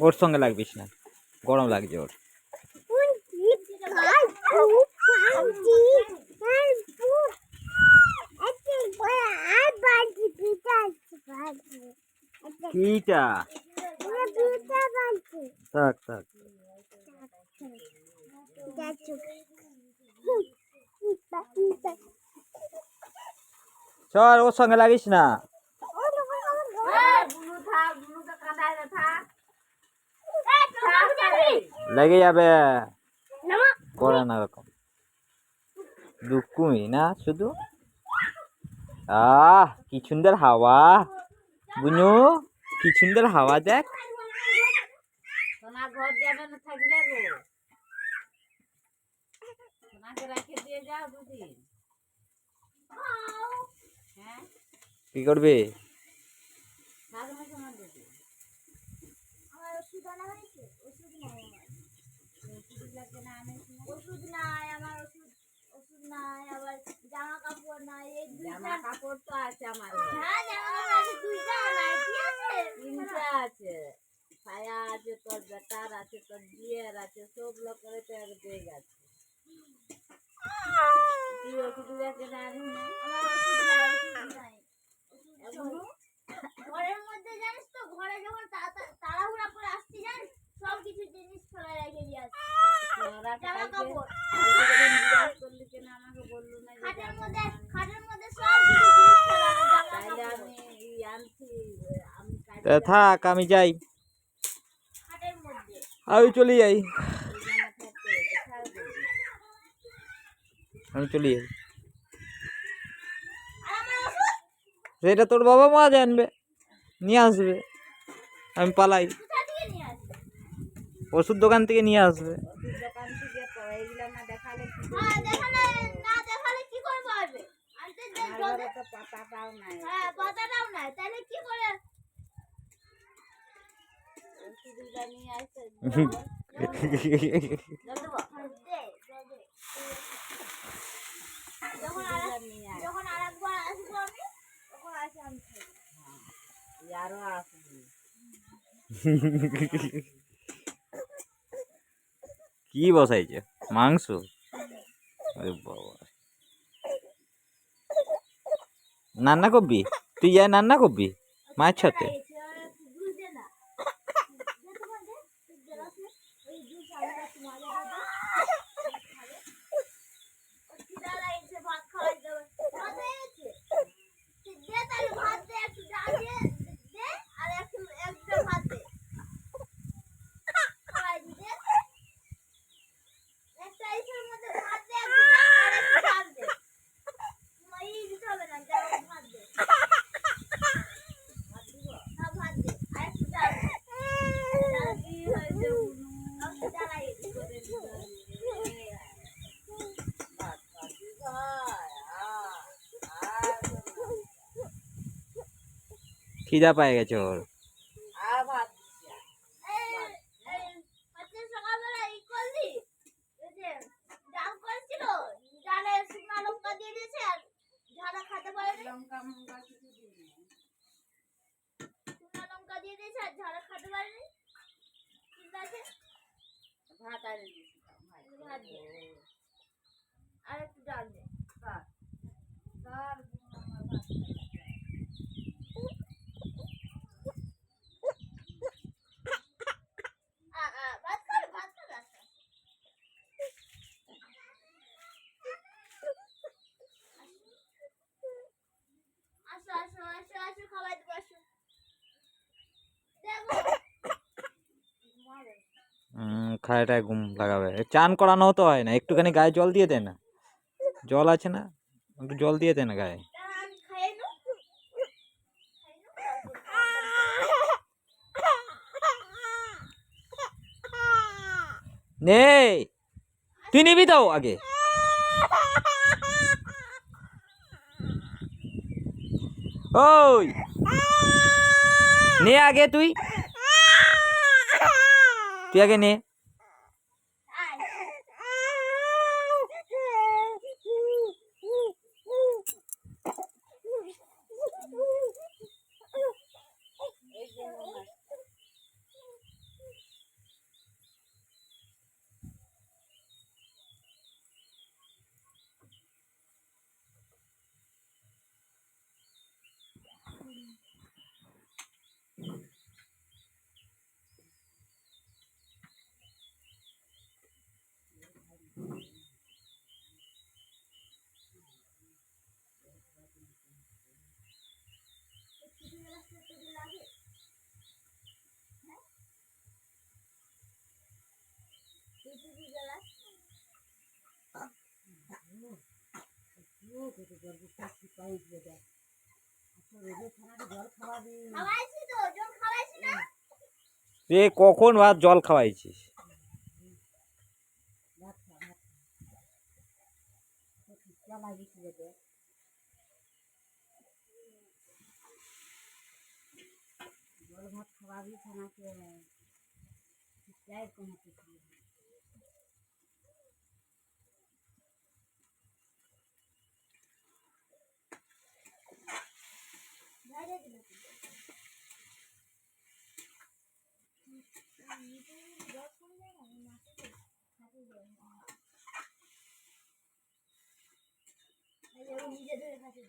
ওর সঙ্গে লাগবিস না, গরম লাগছে ওর। কিটা থাক থাক, চল ওর সঙ্গে লাগিস না, লেগে যাবে, করে না রকম দুকুই না শুধু। কি সুন্দর হাওয়া বুনু, কি সুন্দর হাওয়া দেখ। কি করবে? ওষুধ নাই আমার, ওষুধ নাই, আবার জামা কাপড় নাই। এই জামা কাপড় তো আছে আমার। হ্যাঁ জামা কাপড় আছে, দুইটা নাইটি আছে, তিনটা আছে, ছায়া আছে, তোর বেটার আছে, তোর বিয়ের আছে, সব লোকের তো এক দিয়ে গেছে। তুই ওষুধ দেখে না আনিস না? আমার ওষুধ নাই, ওষুধ নাই। ঘরের মধ্যে জানিস তো, ঘরে যখন তাড়াহুড়া করে আসছি জানিস, সব কিছু জিনিস ফেলে রেখে দিয়ে আসছি। জামা কাপড় খাটের মধ্যে সব কিছু জিনিস ফেলা, আমি আনছি। থাক আমি যাই, খাটের মধ্যে আমি চলে যাই, আমি চলে যাই। সেটা তোর বাবা মা জানবে, নিয়ে আসবে, আমি পালাই। ওষুধ দোকান থেকে নিয়ে আসবে। যখন আরেকবার আসবো আমি, তখন আসি আমি আরো আসবি। কি বসাইছে? মাংস? আরে বাবা, রান্না করবি? তুই যাই রান্না করবি মায়ের সাথে? খিদা পায় গেছে ওর। আর একটু ডাল দে। খায়টায় ঘুম লাগাবে, চান করানো তো হয় না, একটুখানি গায়ে জল দিয়ে দে না, জল আছে না, একটু জল দিয়ে দে না গায়ে। নেই তুই নিবি তো আগে। ওই নে আগে তুই আগে নে। রে কখন ভাত জল খাওয়াইছিস? নিজে ধরে খাচ্ছে